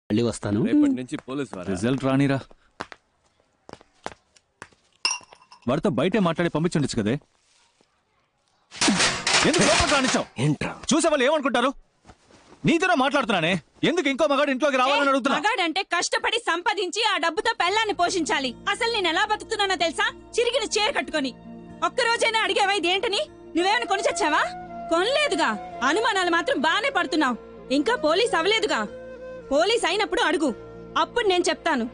మళ్ళీ వస్తాను. రేపటి నుంచి పోలీస్ రిజల్ట్ రానిరా. వాడితో బయటే మాట్లాడి పంపించుండొచ్చు కదే. ఎందుకు లోపలికి రానిచ్చావు? ఏంట్రా చూసే వాళ్ళు ఏమనుకుంటారు? నీతోనే మాట్లాడుతున్నానే. ఎందుకు ఇంకో మగాడు ఇంట్లోకి రావాలని అడుగుతున్నా? మగాడంటే కష్టపడి సంపాదించి ఆ డబ్బుతో పెళ్ళాన్ని పోషించాలి. అసలు నేను ఎలా బతుకుతున్నానో తెలుసా? చిరిగిన చీర కట్టుకొని. ఒక్కరోజైనా అడిగేవా ఇదేంటని? నువ్వేమైనా కొని చచ్చావా? కొనలేదుగా. అనుమానాలు మాత్రం బానే పడుతున్నావు. ఇంకా పోలీస్ అవ్వలేదుగా. పోలీస్ అయినప్పుడు అడుగు, అప్పుడు నేను చెప్తాను.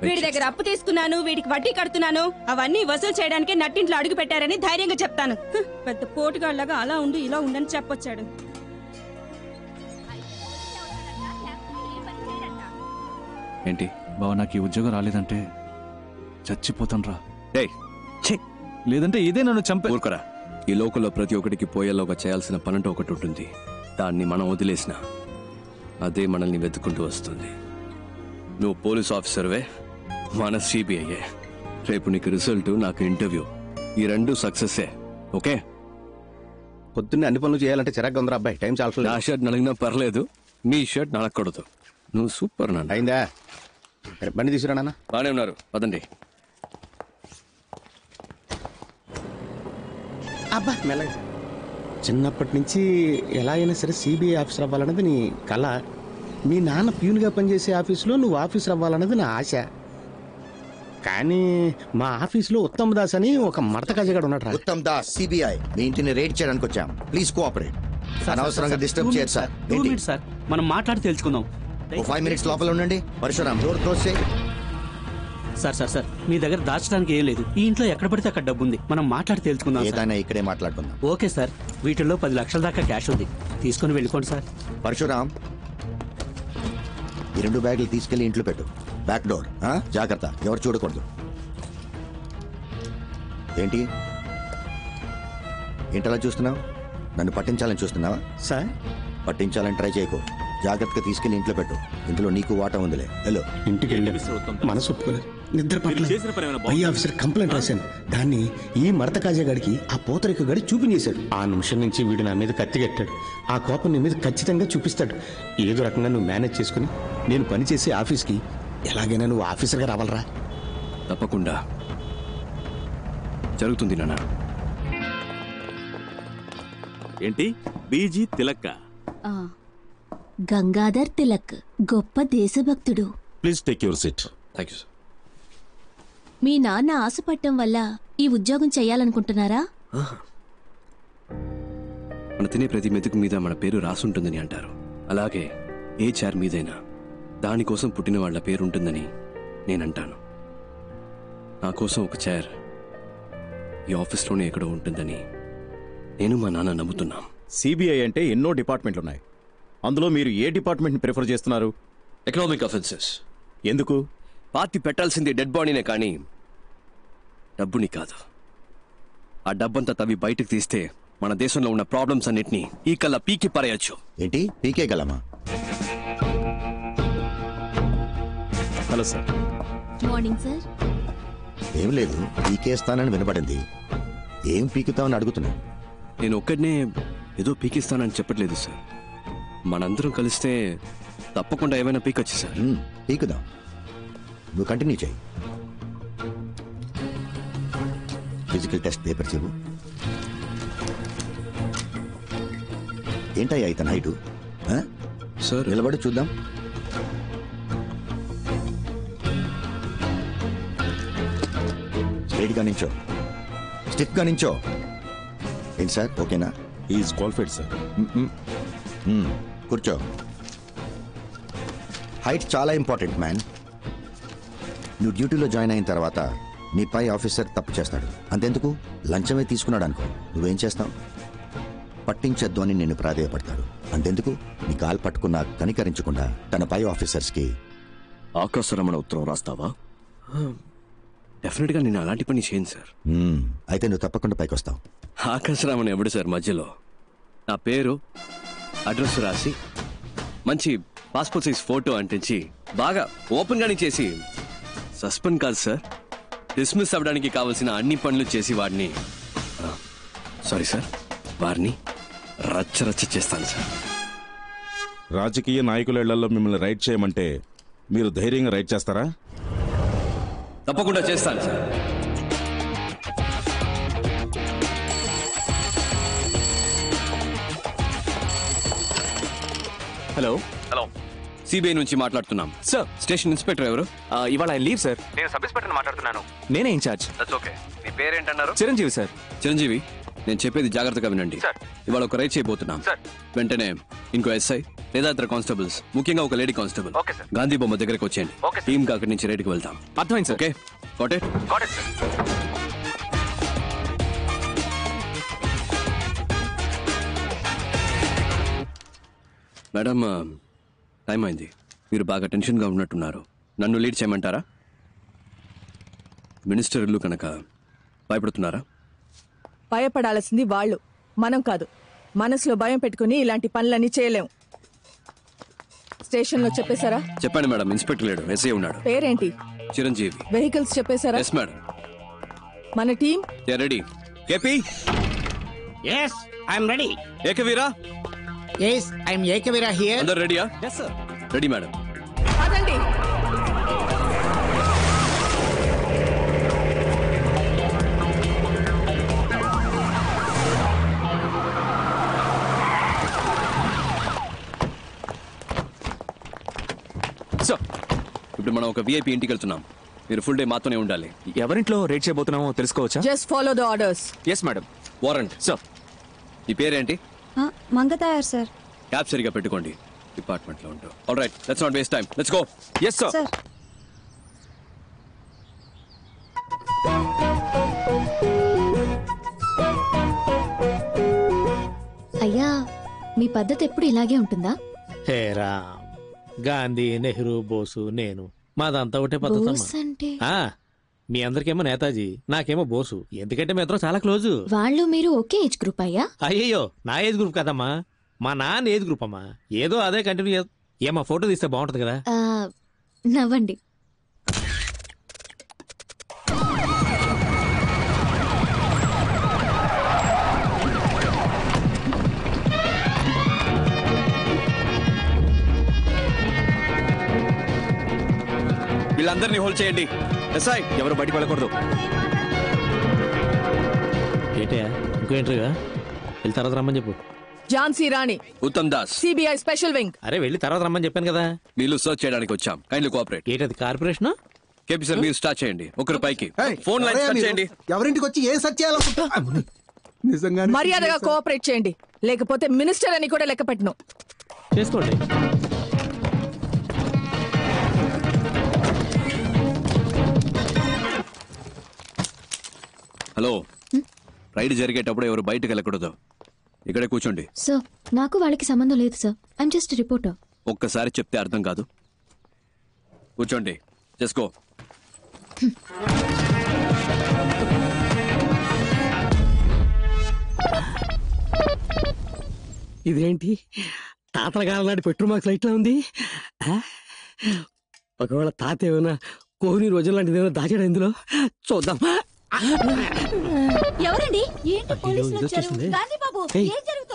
వీడి దగ్గర అప్పు తీసుకున్నాను, వీడికి వడ్డీ కడుతున్నాను, అవన్నీ వసూలు చేయడానికి నట్టింట్లో అడుగు పెట్టారని ధైర్యంగా చెప్తాను. పెద్ద పోటుగాళ్లాగా అలా ఉండు ఇలా ఉండని చెప్పొచ్చాడు. ఏంటి బావ, నాకు ఈ ఉద్యోగం రాలేదంటే చచ్చిపోతాను రా. లేదంటే ఇదే నన్ను చంపే. ఊరుకోరా. ఈ లోకంలో ప్రతి ఒక్కడికి పోయేలోగా చేయాల్సిన పనంటూ ఒకటి ఉంటుంది. దాన్ని మనం వదిలేసిన అదే మనల్ని వెతుక్కుంటూ వస్తుంది. నువ్వు పోలీస్ ఆఫీసర్వే, మన సిబిఐయే. రేపు నీకు రిజల్ట్, నాకు ఇంటర్వ్యూ, ఈ రెండు సక్సెస్సే. ఓకే? పొద్దున్నే అన్ని పనులు చేయాలంటే చిరాగ్గా ఉందిరా అబ్బాయి. టైం చాలా. నా షర్ట్ నలిగినా పర్లేదు, నీ షర్ట్ నలగకూడదు. నువ్వు సూపర్ నాన్న. అయిందా? బండి తీసుకురా నాన్న. బానే ఉన్నారు, పదండి. అబ్బా మెల్లగా. చిన్నప్పటి నుంచి ఎలా అయినా సరే సిబిఐ ఆఫీసర్ అవ్వాలన్నది నీ కళ. మీ నాన్న ప్యూన్గా పనిచేసే ఆఫీసులో నువ్వు ఆఫీసర్ అవ్వాలన్నది నా ఆశ. కానీ మా ఆఫీసులో ఉత్తమ్ దాస్ అని ఒక మడత కజగాడు ఉన్నాడు. ఉత్తమ్ దాస్, సిబిఐ. మీ ఇంటిని రేడ్ చేయడానికి వచ్చాం. Please cooperate. అనవసరంగా డిస్టర్బ్ చేయరు సార్. 2 minutes సార్, మనం మాట్లాడి తెలుసుకుందాం. 5 minutes లోపల ఉండండి. పరశురామ్, డోర్ క్లోజ్ చేయి. సార్ మీ దగ్గర దాచడానికి ఏం లేదు. ఈ ఇంట్లో ఎక్కడ పడితే అక్కడ డబ్బు ఉంది. మనం మాట్లాడి తెలుసుకుందాం. ఏదైనా ఇక్కడే మాట్లాడుకుందాం. Okay sir. వీటిల్లో 10 లక్షల దాకా క్యాష్ ఉంది. తీసుకొని వెళ్ళిపోండి సార్. పరశురామ్, ఈ 2 బ్యాగులు తీసుకెళ్లి ఇంట్లో పెట్టు. Back door. జాగ్రత్త, ఎవరు చూడకూడదు. ఏంటి ఏంటలా చూస్తున్నావు? నన్ను పట్టించాలని చూస్తున్నావా? సార్, పట్టించాలని ట్రై చేయకు. జాగ్రత్తగా తీసుకెళ్లి ఇంట్లో పెట్టు. ఇందులో నీకు వాటా ఉందిలే. హలో. ఇంటికి వెళ్ళి మనసు ఒప్పుకోలేదు. నిద్ర పట్ల పై ఆఫీసర్ కంప్లైంట్ రాశాను. దాన్ని ఈ మడత కాజాగాడికి ఆ పోతరిక గడి చూపించేశాడు. ఆ నిమిషం నుంచి వీడు నా మీద కత్తి కట్టాడు. ఆ కోపం నీ మీద ఖచ్చితంగా చూపిస్తాడు. ఏదో రకంగా నువ్వు మేనేజ్ చేసుకుని నేను పనిచేసే ఆఫీస్కి ఎలాగైనా నువ్వు ఆఫీసర్గా రావాలరా. తప్పకుండా జరుగుతుంది నాన్న. ఏంటి బీజీ తిలక్క? గంగాధర్ తిలక్ గొప్ప దేశభక్తుడు. Please take your seat. Thank you sir. మీ నాన్న ఆశపట్టం వల్ల ఈ ఉద్యోగం చెయ్యాలనుకుంటున్నారా? మన తినే ప్రతి మెతుకు మీద మన పేరు రాసుంటుందని అంటారు. అలాగే ఏ చైర్ మీదైనా దానికోసం పుట్టిన వాళ్ళ పేరు ఉంటుందని నేనంటాను. నా కోసం ఒక చైర్ ఈ ఆఫీస్లోనే ఎక్కడో ఉంటుందని నేను మా నాన్న నమ్ముతున్నాం. సిబిఐ అంటే ఎన్నో డిపార్ట్మెంట్లు ఉన్నాయి. అందులో మీరు ఏ డిపార్ట్మెంట్ని ప్రిఫర్ చేస్తున్నారు? Economic offences. ఎందుకు? పార్టీ పెట్టాల్సింది డెడ్ బాడీనే కానీ డబ్బుని కాదు. ఆ డబ్బంతా తవ్వి బయటకు తీస్తే మన దేశంలో ఉన్న ప్రాబ్లమ్స్ అన్నిటినీ ఈ కల్లా పీకి పారేయచ్చు. ఏంటి పీకే గలమా? Hello sir. Morning sir. ఏం లేదు, పీకేస్తానని వినపడింది. ఏం పీకుతావని అడుగుతున్నా. నేను ఒక్కడనే ఏదో పీకిస్తానని చెప్పట్లేదు సార్. మనందరం కలిస్తే తప్పకుండా ఏమైనా పీకొచ్చు సార్. పీకుదాం. నువ్వు కంటిన్యూ చేయి. ఫిజికల్ టెస్ట్ పేపర్ చెవు. ఏంటయ్యా ఇతను హైటు? సార్ నిలబడి చూద్దాం. స్ట్రైట్గా నించో, స్టిఫ్గా నించో. ఏంటి సార్, ఓకేనా? Is qualified sir. కూర్చో. హైట్ చాలా ఇంపార్టెంట్ మ్యాన్. నువ్వు డ్యూటీలో జాయిన్ అయిన తర్వాత నీ పై ఆఫీసర్ తప్పు చేస్తాడు. అంతెందుకు, లంచమే తీసుకున్నాడు అనుకో, నువ్వేం చేస్తావు? పట్టించొద్దు అని నిన్ను ప్రాధేయపడతాడు. అంతెందుకు, నీ కాలు పట్టుకున్నా కనికరించకుండా తన పై ఆఫీసర్స్కి ఆకాశరమణ ఉత్తరం రాస్తావా? డెఫినెట్గా నేను అలాంటి పని చేయను సార్. అయితే నువ్వు తప్పకుండా పైకి వస్తావు. ఆకాశరామన్ ఎవడు సార్ మధ్యలో? నా పేరు అడ్రస్ రాసి మంచి పాస్పోర్ట్ సైజ్ ఫోటో అంటించి బాగా ఓపెన్ గానే చేసి సస్పెండ్ కాదు సార్, డిస్మిస్ అవ్వడానికి కావాల్సిన అన్ని పనులు చేసి వాడిని సారీ సార్ వారిని రచ్చ చేస్తాను సార్. రాజకీయ నాయకుల ఇళ్లలో మిమ్మల్ని రైడ్ చేయమంటే మీరు ధైర్యంగా రైడ్ చేస్తారా? తప్పకుండా చేస్తాను సార్. హలో హలో, సిబిఐ నుంచి మాట్లాడుతున్నాం సార్. స్టేషన్ ఇన్స్పెక్టర్ ఎవరు? ఇవాళ ఆయన లీవ్ సార్. నేను సబ్ ఇన్స్పెక్టర్ మాట్లాడుతున్నాను. నేనే ఇన్ఛార్జ్. ఓకే. మీ పేరేంటన్నారు? చిరంజీవి సార్. చిరంజీవి, నేను చెప్పేది జాగ్రత్తగా వినండి. ఇవాళ ఒక రైడ్ చేయబోతున్నాం. వెంటనే ఇంకో ఎస్ఐ లేదా ఇతర కానిస్టేబుల్స్, ముఖ్యంగా ఒక లేడీ కానిస్టేబుల్ గాంధీ బొమ్మ దగ్గరకు వచ్చేయండి. టీమ్ గా అక్కడి నుంచి రైడ్కి వెళ్తాం. అర్థమైంది sir. Okay, got it? Madam, time అయింది. మీరు బాగా టెన్షన్గా ఉన్నట్టున్నారు. నన్ను లీడ్ చేయమంటారా? మినిస్టర్ ఇల్లు కనుక భయపడుతున్నారా? భయపడాల్సింది వాళ్ళు, మనం కాదు. మనసులో భయం పెట్టుకుని ఇలాంటి పనులన్నీ చేయలేం. స్టేషన్లో చెప్పేశారా? చెప్పండి మేడం. ఇన్స్పెక్టర్ లేడు, ఎస్ఐ ఉన్నాడు. పేరేంటి? చిరంజీవి. వెహికల్స్ చెప్పేశారా? Yes madam. మన team ready. KP. yes I'm ready. Ekaveera. yes I'm Ekaveera here. అందరు రెడీయా? Yes sir. Ready madam. అదండి. సార్, ఇప్పుడు మనం ఒక విఐపి ఇంటికి వెళ్తున్నాం. మీరు ఫుల్ డే మాతోనే ఉండాలి. ఎవరింట్లో రేట్ చేయబోతున్నామో తెలుసుకోవచ్చా? Just follow the orders. Yes madam. Warrant. Sir. ఈ పేరేంటి? మంగతాయారు సార్. క్యాబ్ సరిగా పెట్టుకోండి. డిపార్ట్మెంట్ లో ఉంటాం. All right, let's not waste time. Let's go. Yes sir. Sir అయ్యా, మీ పద్ధతి ఎప్పుడు ఇలాగే ఉంటుందా? హేరా, గాంధీ, నెహ్రూ, బోసు, నేను మాదంతా ఒకటే బోస్ పద్ధతి. అంటే మీ అందరికేమో నేతాజీ, నాకేమో బోసు. ఎందుకంటే మీ ఇద్దరం చాలా క్లోజు. వాళ్ళు మీరు ఒకే ఏజ్ గ్రూప్ అయ్యా? అయ్యయ్యో, నా ఏజ్ గ్రూప్ కదమ్మా, మా నాన్న ఏజ్ గ్రూప్ అమ్మా. ఏదో అదే కంటిన్యూ. ఏమా ఫోటో తీస్తే బాగుంటది కదా. నవ్వండి. వీళ్ళందరినీ హోల్డ్ చేయండి. ఎస్ఐ, ఎవరు బయటికి వెళ్ళకూడదు. ఏంటయ్యా, ఇంకో ఇంటర్వ్యూ? వెళ్ళి తర్వాత రమ్మని చెప్పు. Jhansi Rani, Uttam Das, CBI special wing. అరే వెళ్ళి తర్వాత రమ్మని చెప్పాను కదా. వీళ్ళు సర్చ్ చేయడానికి వచ్చాం. Kindly cooperate. ఏంటది, కార్పొరేషన్? కేపీ సార్, మీరు స్టార్ట్ చేయండి. ఒకరి పైకి ఫోన్ లైన్ స్టార్ట్ చేయండి. ఎవరింటికి వచ్చి ఏం సెర్చ్ చేయాలనుకుంటా? నిజంగా మర్యాదగా కోఆపరేట్ చేయండి, లేకపోతే మినిస్టర్ అని కూడా లెక్క పెట్టను. చేసుకోండి. హలో, రైడ్ జరిగేటప్పుడు ఎవరు బయటకు వెళ్ళకూడదు. ఇక్కడే కూర్చోండి. సార్, నాకు వాళ్ళకి సంబంధం లేదు సార్. I'm just reporter. ఒక్కసారి చెప్తే అర్థం కాదు. కూర్చోండి. చేసుకో. ఇదేంటి, తాతల కాలం నాటి పెట్రోల్ మార్క్స్ లైట్లా ఉంది. ఒకవేళ తాత ఏమైనా కోహిని రోజుల లాంటిది ఏమైనా దాచాడు ఇందులో, చూద్దాం. ఎవరండి?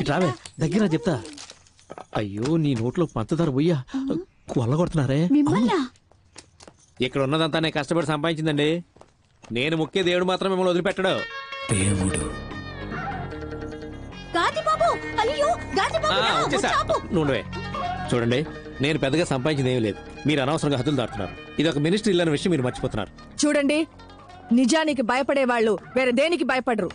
రావే దగ్గర చెప్తా. అయ్యో, నీ నోట్లో పంచదార పోయ్యా కొల్ల కొడుతున్నారే. ఇక్కడ ఉన్నదంతా నేను కష్టపడి సంపాదించిందండి. నేను ముఖ్య దేవుడు మాత్రం మిమ్మల్ని వదిలిపెట్టడు. దేవుడు నువ్వే చూడండి, నేను పెద్దగా సంపాదించింది ఏమీ లేదు. మీరు అనవసరంగా హద్దులు దాటుతున్నారు. ఇది ఒక మినిస్టర్ ఇల్లు అనే విషయం మీరు మర్చిపోతున్నారు. చూడండి, నిజానికి భయపడే వాళ్ళు వేరే దేనికి భయపడరు.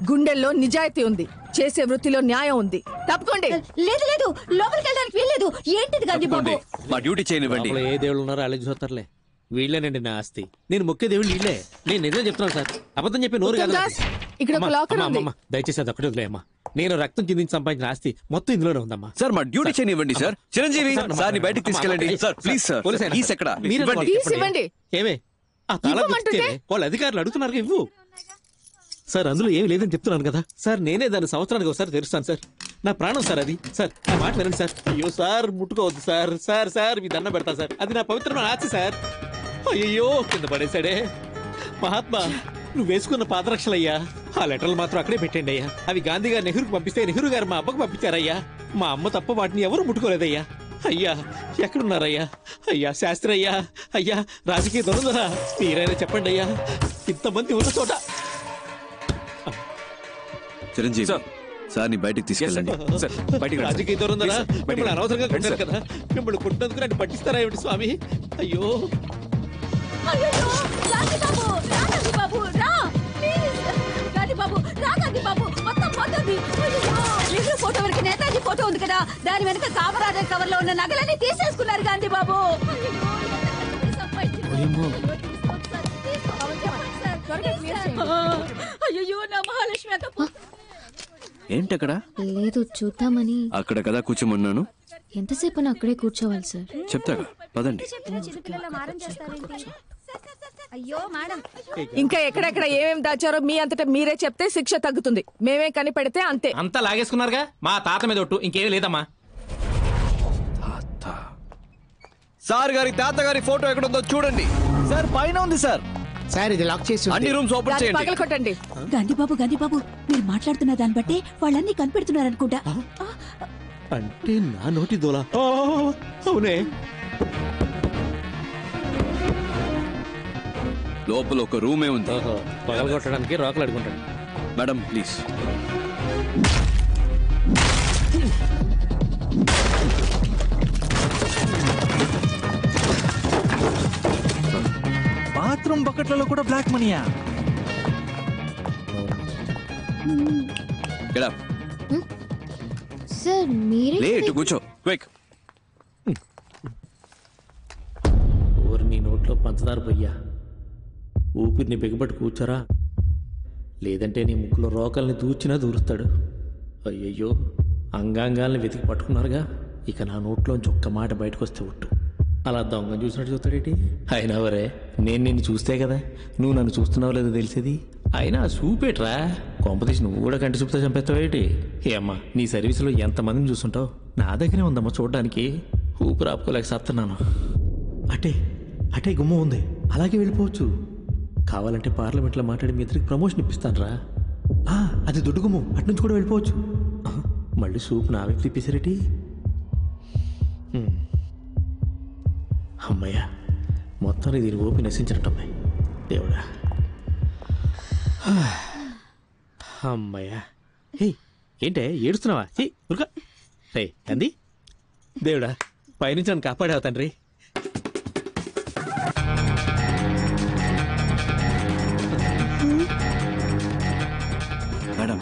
గుండెల్లో నిజాయితీ ఉంది, చేసే వృత్తిలో న్యాయం ఉంది. తప్పుకోండి. లేదు లేదు, లోపలికి వెళ్ళడానికి వీల్లేదు. ఏంటిది గాంధీ బాబు? మా డ్యూటీ చేయనివ్వండి. లోపల ఏ దేవుళ్ళు ఉన్నారో అలాగే చూస్తారులే. వీళ్ళేనండి నా ఆస్తి. నేను ముఖ్య దేవుళ్ళు వీళ్ళే. నేను నిజం చెప్తున్నాను సార్, అబద్ధం చెప్పి నోరు కాదు. ఇక్కడ ఒక లాకర్ ఉంది. దయచేసి అది ఒకటి వదిలేయమ్మా. నేను రక్తం చిందించి సంపాదించిన ఆస్తి మొత్తం ఇందులోనే ఉందమ్మా. సార్, మా డ్యూటీ చేయనివ్వండి సార్. చిరంజీవి, సార్ ని బయటకు తీసుకెళ్ళండి సార్. Please sir. ప్లీజ్ ఎక్కడ ఇవ్వండి. ఏమే ఆ తాళం ఇస్తే వాళ్ళ అధికారులు అడుగుతున్నారు, ఇవ్వు సార్. అందులో ఏమి లేదని చెప్తున్నాను కదా సార్. నేనే దాన్ని సంవత్సరానికి ఒకసారి తెరుస్తాను సార్. నా ప్రాణం సార్ అది. సార్, నా మాట వినండి సార్. అయ్యో సార్, ముట్టుకోవద్దు సార్. సార్ సార్ మీ దండం పెడతా సార్. అది నా పవిత్రమైన ఆస్తి సార్. అయ్యో, కింద పడేశాడే. మహాత్మా, నువ్వు వేసుకున్న పాదరక్షలయ్యా. ఆ లెటర్లు మాత్రం అక్కడే పెట్టండి అయ్యా. అవి గాంధీ గారు నెహ్రూకి పంపిస్తే నెహ్రూ గారు మా అబ్బకు పంపించారయ్యా. మా అమ్మ తప్ప వాటిని ఎవరు ముట్టుకోలేదయ్యా. అయ్యా ఎక్కడున్నారయ్యా? అయ్యా శాస్త్రి అయ్యా, అయ్యా రాజకీయ దొరుకుదరా, మీరైనా చెప్పండి అయ్యా, ఇంతమంది ఉన్న చోట. చిరంజీవి సార్ని బయటికి తీసుకెళ్ళండి. రాజకీయ దొరుకుదరా, మిమ్మల్ని అనవసరంగా కొట్టారు కదా, మిమ్మల్ని కొట్టినందుకు నన్ను పట్టిస్తారా ఏమిటి స్వామి? అయ్యో ఫోటో వరకు నేతాజీ ఫోటో ఉంది కదా, దాని వెనక కామరాజర్ కవర్ లో ఉన్న నగలన్నీ తీసేసుకున్నారు గాంధీ బాబు. అయ్యో నా మహాలక్ష్మి ఏంటక్కడ? లేదు, చూద్దామని. అక్కడ కదా కూర్చోమన్నాను. ఎంతసేపు అక్కడే కూర్చోవాలి సార్? చెప్తాగా, పదండి. అయ్యో మేడం, ఇంకా ఎక్కడెక్కడ ఏమేం దాచారో మీ అంతటా మీరే చెప్తే శిక్ష తగ్గుతుంది. మేమే కనిపెడితే అంతే. అంతా లాగేసుకున్నారుగా, మా తాత మీద ఒట్టు, ఇంకేం లేదమ్మా. సార్ గారి తాతగారి ఫోటో ఎక్కడుందో చూడండి. సార్ పైన ఉంది సార్. సార్ ఇది లాక్ చేసి అన్ని రూమ్స్ ఓపెన్ చేయండి. పగలకొట్టండి. గాంధీ బాబు మీరు మాట్లాడుతున్న దాన్ని బట్టి వాళ్ళన్నీ కనిపెడుతున్నారు అనుకుంటా. అంటే నా నోటి దోలా? అవునే. లోపల ఒక రూమే ఉంది. పగలగొట్టడానికి రాకలు అడుగుంటాడు. Madam please. బాత్రూమ్ బకెట్లలో కూడా బ్లాక్ మనీయా? సార్ మీరే లేట్ కూర్చో, క్విక్. ఊరు నీ నోట్లో పంచదార పొయ్యా, ఊపిరిని బిగబట్టి కూర్చోరా, లేదంటే నీ ముక్కులో రోకల్ని దూర్చినా దూరుస్తాడు. అయ్యయ్యో, అంగాంగాల్ని వెతికి పట్టుకున్నారుగా, ఇక నా నోట్లోంచి ఒక్క మాట బయటకు వస్తే ఒట్టు. అలా దొంగ చూసినట్టు చూస్తాడేటి? అయినా వరే, నేను నిన్ను చూస్తే కదా నువ్వు నన్ను చూస్తున్నావు లేదో తెలిసేది. అయినా చూపేట్రా, కొంపతీసి నువ్వు కూడా కంటి చూపుతా చంపేస్తావేటి? ఏ అమ్మా, నీ సర్వీసులో ఎంతమందిని చూస్తుంటావు, నా దగ్గరే ఉందమ్మా చూడడానికి. ఊపిరి ఆపుకోలేక సత్తున్నాను. అటే గుమ్మ ఉంది, అలాగే వెళ్ళిపోవచ్చు. కావాలంటే పార్లమెంట్లో మాట్లాడి మీ ఇద్దరికి ప్రమోషన్ ఇప్పిస్తాను రా. అది దొడ్డు గుమ్మ, అట్నుంచి కూడా వెళ్ళిపోవచ్చు. మళ్ళీ సూప్ నా వైపు తిప్పేసారేటి? అమ్మయ్యా, మొత్తం దీని ఓపి నశించినట్టమ్మాయి దేవుడా. అమ్మయ్యా. హే ఏంటే ఏడుస్తున్నావా? ఉరుకా రే అంది. దేవుడా, పైనుంచి నన్ను కాపాడావు తండ్రి. మేడం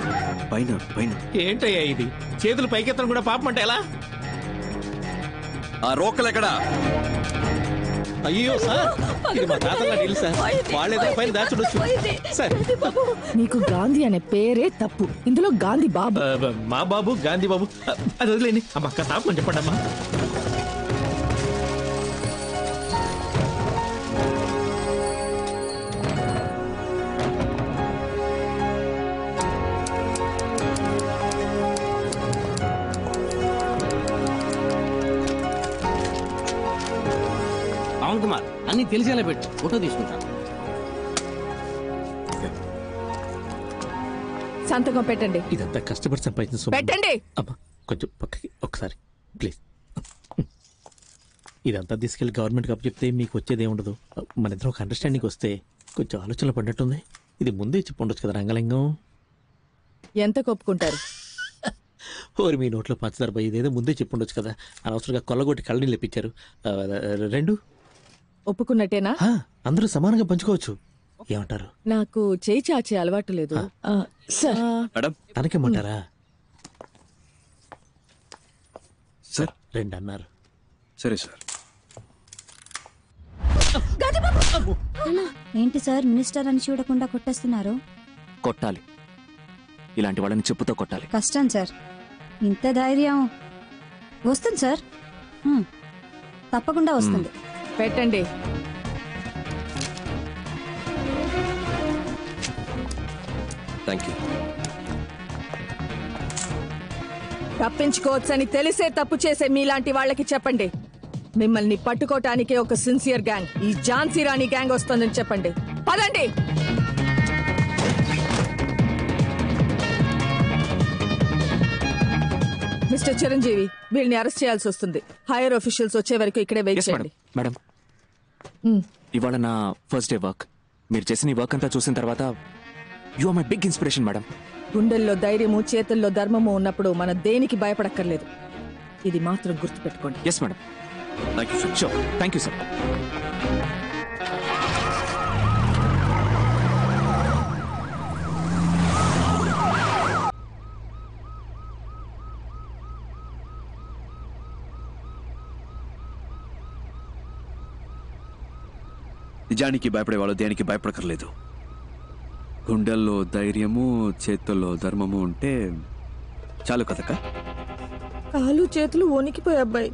పైన పైన. ఏంటయ్యా ఇది, చేతులు పైకెత్తడం కూడా పాపం అంటే ఎలా? ఆ రోకలు ఎక్కడా? అయ్యో సార్, ఇది మా తాతల నీళ్ళు సార్, వాళ్ళేదో పైన దాచుడొచ్చు సార్. నీకు గాంధీ అనే పేరే తప్పు, ఇందులో గాంధీ బాబు. మా బాబు గాంధీ బాబు అది వదిలేండి అమ్మ. అక్క తాపమని చెప్పండి అమ్మా. పవన్ కుమార్ అన్ని తెలిసేలా పెట్టు, ఫోటో తీసుకుంటాను. సంతకం పెట్టండి. ఇదంతా కష్టపడి సంపాదించిన సొమ్ము. పెట్టండి. అమ్మా కొంచెం పక్కకి ఒకసారి ప్లీజ్. ఇదంతా తీసుకెళ్లి గవర్నమెంట్కి అప్పచెప్తే మీకు వచ్చేది ఏముండదు. మన ఇద్దరం ఒక అండర్స్టాండింగ్ వస్తే కొంచెం ఆలోచనలు పడినట్టుంది. ఇది ముందే చెప్పి ఉండొచ్చు కదా రంగలింగం. ఎంత కొప్పుకుంటారు? ఓరి మీ నోట్లో పంచదార పోయి, ఇదేదో ముందే చెప్పి ఉండొచ్చు కదా. అనవసరంగా కొల్లగొట్టి కళ్ళని లేపించారు. 2 ఒప్పుకున్నట్టేనా? అందరూ సమానంగా పంచుకోవచ్చు. ఏమంటారు? నాకు చేయి చాచే అలవాటు లేదు సార్. తనకేమంటారా? సార్ 2 అన్నారు. సరే సార్. ఏంటి సార్ మినిస్టర్ అని చూడకుండా కొట్టేస్తున్నారు? కొట్టాలి, ఇలాంటి వాళ్ళని చెప్పుతో కొట్టాలి. కష్టం సార్, ఇంత ధైర్యం వస్తుంది సార్, తప్పకుండా వస్తుంది. పెట్టండి. Thank you. తప్పించుకోవచ్చని తెలిసే తప్పు చేసే మీలాంటి వాళ్ళకి చెప్పండి, మిమ్మల్ని పట్టుకోవటానికి ఒక సిన్సియర్ గ్యాంగ్, ఈ ఝాన్సీ రాణి గ్యాంగ్ వస్తుందని చెప్పండి. పదండి. మిస్టర్ చిరంజీవి, వీళ్ళని అరెస్ట్ చేయాల్సి వస్తుంది. హైయర్ ఆఫీషియల్స్ వచ్చే వరకు ఇక్కడే వెయిట్ చేయండి. మేడం ఇవాళ నా ఫస్ట్ డే వర్క్. మీరు చేసిన ఈ వర్క్ అంతా చూసిన తర్వాత you are my big inspiration madam. గుండెల్లో ధైర్యము, చేతుల్లో ధర్మము ఉన్నప్పుడు మనం దేనికి భయపడక్కర్లేదు. ఇది మాత్రం గుర్తుపెట్టుకోండి. Yes madam. Sure. Thank you sir. నిజానికి భయపడేవాళ్ళు దేనికి భయపడకర్లేదు. గుండెల్లో ధైర్యము, చేతుల్లో ధర్మము ఉంటే చాలు కదక్క. కాలు చేతులు వణికిపోయి అబ్బాయి.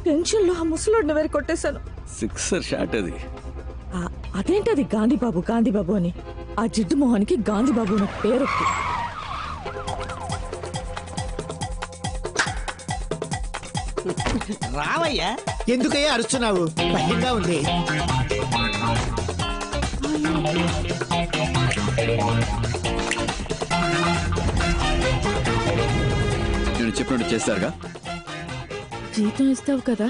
టెన్షన్ లో ఆ ముసలోడిని వేరు కొట్టేశాను. సిక్సర్ షాట్ అది. అదేంటది గాంధీబాబు అని? ఆ జిడ్డు మొహానికి గాంధీబాబు అని పేరు. రావయ్యా, ఎందుకయ్యా అరుస్తున్నావు? భయంగా ఉంది. నేను చెప్పినట్టు చేస్తారుగా. జీతం ఇస్తావు కదా?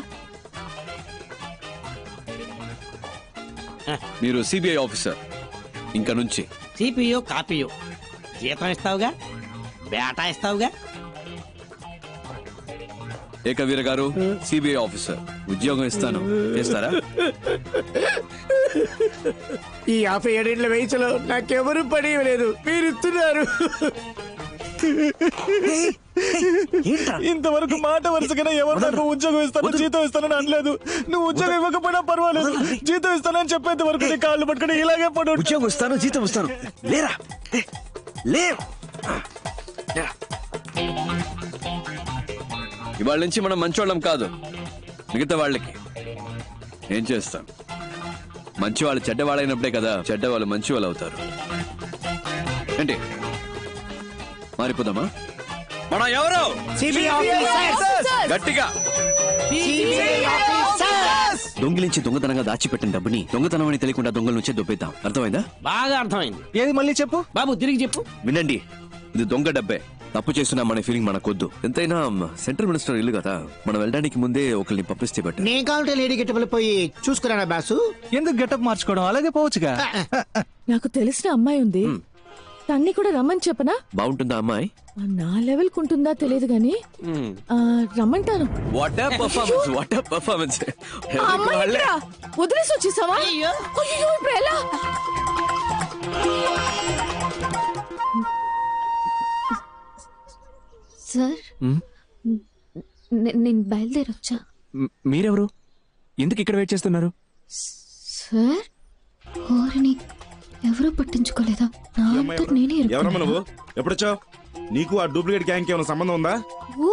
మీరు సిబిఐ ఆఫీసర్. ఇంకా నుంచి సిపియో కాపీయో జీతం ఇస్తావుగా, బేటా ఇస్తావుగా. ఏకవీర గారు, సిబిఐ ఆఫీసర్, ఉద్యోగం ఇస్తాను, చేస్తారా? ఈ 57 వయసులో నాకెవరు పని ఇవ్వలేదు, మీరు ఇస్తున్నారు. ఇంతవరకు మాట వరుసగా ఎవరు నాకు ఉద్యోగం ఇస్తాను, జీతం ఇస్తానని అనలేదు. నువ్వు ఉద్యోగం ఇవ్వకపోయినా పర్వాలేదు, జీతం ఇస్తానని చెప్పేంత వరకు నీ కాళ్ళు పట్టుకుని ఇలాగే పడు. ఉద్యోగం ఇస్తాను, జీతం ఇస్తాను. లేరా లే. ఇవాళ నుంచి మనం మంచోళ్ళం కాదు. మిగతా వాళ్ళకి ఏం చేస్తాం? మంచి వాళ్ళు చెడ్డవాళ్ళైనప్పుడే కదా చెడ్డవాళ్ళు మంచి వాళ్ళు అవుతారు. ఏంటి మారిపోదామా? మనం ఎవరు? గట్టిగా. దొంగిలించి దొంగతనంగా దాచిపెట్టిన డబ్బుని దొంగతనం అని తెలియకుండా దొంగల నుంచే దొబ్బేద్దాం. అర్థమైందా? బాగా అర్థమైంది. ఏది మళ్ళీ చెప్పు బాబు, తిరిగి చెప్పు. వినండి, ఇది దొంగ డబ్బే. తప్పు చేస్తున్నా మన ఫీలింగ్ మనకొద్దు. ఎంతైనా సెంట్రల్ మినిస్టర్ ఇల్లు కదా, మనం వెళ్ళడానికి ముందే ఒకరిని పంపిస్తే బట్టి. నేను కావాలంటే లేడీ గెటబుల్ పోయి చూసుకురానా బాసు? ఎందుకు గెటప్ మార్చుకోవడం? అలాగే పోవచ్చుగా. నాకు తెలిసిన అమ్మాయి ఉంది, తన్ని కూడా రమ్మని చెప్పనా? బాగుంటుందా అమ్మాయి? నా లెవెల్ కుంటుందా తెలియదు గాని రమ్మంటాను. What a performance, what a performance. వదిలేసి వచ్చేసావా? అయ్యో, ఇప్పుడు ఎలా? సార్, నేను బయలుదేరొచ్చా. మీరెవరు? ఎందుకు ఇక్కడ వెయిట్ చేస్తున్నారు? సార్, కోరిని ఎవరూ పట్టించుకోలేదా? నా అంతా నేనే ఎవరమ్మా నువ్వు? ఎప్పుడొచ్చావు? నీకు ఆ డూప్లికేట్ గ్యాంగ్ కి ఏమైనా సంబంధం ఉందా? ఓ,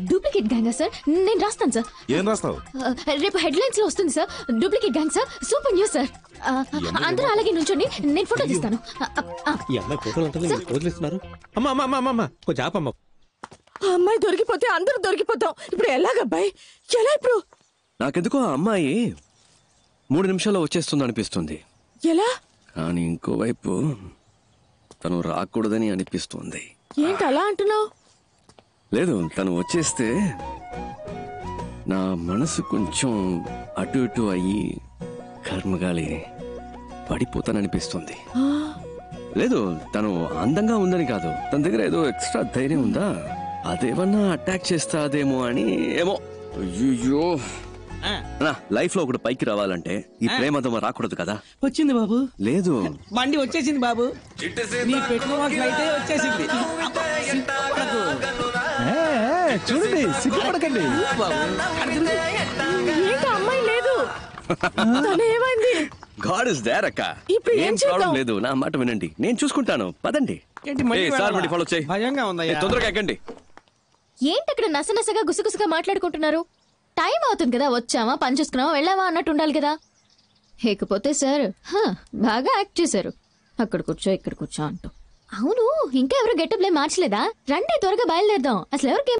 డూప్లికేట్ గ్యాంగా సార్? నేను రాస్తాను సార్. ఏం రాస్తావు? రేపు హెడ్లైన్స్ లో వస్తుంది sir. Duplicate gang sir, super news sir. అందరూ అలాగే నుంచోండి, నేను ఫోటో తీస్తాను. ఈ అమ్మాయి ఫోటోలు అంటే వదిలేస్తున్నారు. అమ్మా కొంచెం ఆపమ్మ. ఆ అమ్మాయి దొరికిపోతే అందరూ దొరికిపోతాం. ఇప్పుడు ఎలాగబ్బాయి? ఎలా ఇప్పుడు? నాకెందుకో ఆ అమ్మాయి 3 నిమిషాల్లో వచ్చేస్తుంది అనిపిస్తుంది. ఎలా? కానీ ఇంకోవైపు తను రాకూడదని అనిపిస్తుంది. ఏంటి అలా అంటున్నావు? లేదు, తను వచ్చేస్తే నా మనసు కొంచెం అటు ఇటు అయ్యి కర్మగాలి పడిపోతాననిపిస్తుంది. లేదు, తను అందంగా ఉందని కాదు, తన దగ్గర ఏదో ఎక్స్ట్రా ధైర్యం ఉందా, అదేమన్నా అటాక్ చేస్తాదేమో అని. ఏమో. అయ్యో, లైఫ్ లో ఒకటి పైకి రావాలంటే ఈ ప్రేమదమ రాకూడదు కదా. వచ్చింది బాబు. లేదు, బండి వచ్చేసింది బాబు. నీ పెట్రోల్ అయితే వచ్చేసింది. చూడండి, సిగ్గుపడకండి. ఏంటి అమ్మాయి లేదు? ఏమైంది? గాడ్ ఇస్ దేర్ అక్క. ఏం ప్రాబ్లం లేదు, నా మాట వినండి, నేను చూసుకుంటాను. పదండి. ఫాలో చేయి. భయంగా ఉందయ్యా. తొందరగా ఎక్కండి. ఏంటి అక్కడ నసనసగా గుసగుసగా మాట్లాడుకుంటున్నారు? టైం అవుతుంది కదా, వచ్చావా, పని చూసుకున్నావా, వెళ్ళావా అన్నట్టు ఉండాలి కదా. లేకపోతే సార్ బాగా యాక్ట్ చేశారు. అక్కడ కూర్చో ఇక్కడ కూర్చో అంటూ. అవును, ఇంకా ఎవరు గెటప్లే మార్చలేదా? రండి త్వరగా బయలుదేరదాం. అసలు ఎవరికి